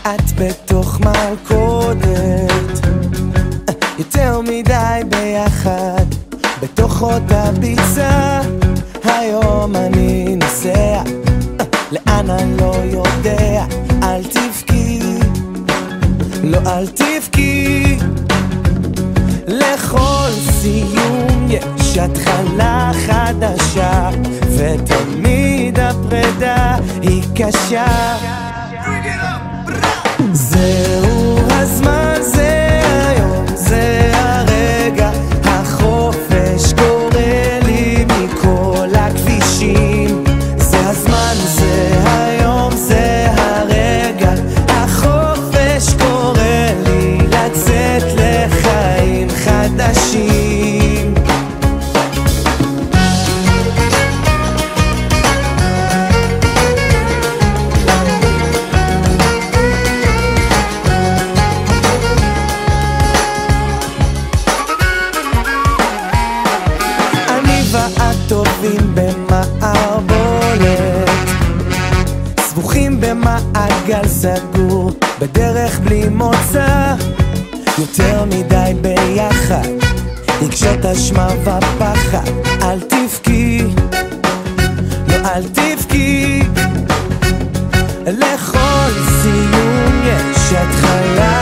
את בתוך מלכודת, יותר מדי ביחד בתוך אותה ביצה. היום אני נוסע, לאן אני לא יודע. אל תבכי, לא אל תבכי, לכל סיום יש התחלה חדשה, ותמיד הפרידה היא קשה. זהו הזמן, זה היום, זה הרגע, החופש קורא לי מכל הכבישים. זה הזמן, זה היום, זה הרגע, החופש קורא לי לצאת לחיים חדשים. טובים במערבולת, סבוכים במעגל סגור, בדרך בלי מוצא, יותר מדי ביחד, רגשות אשמה ופחד. אל תבכי, לא אל תבכי, לכל סיום יש התחלה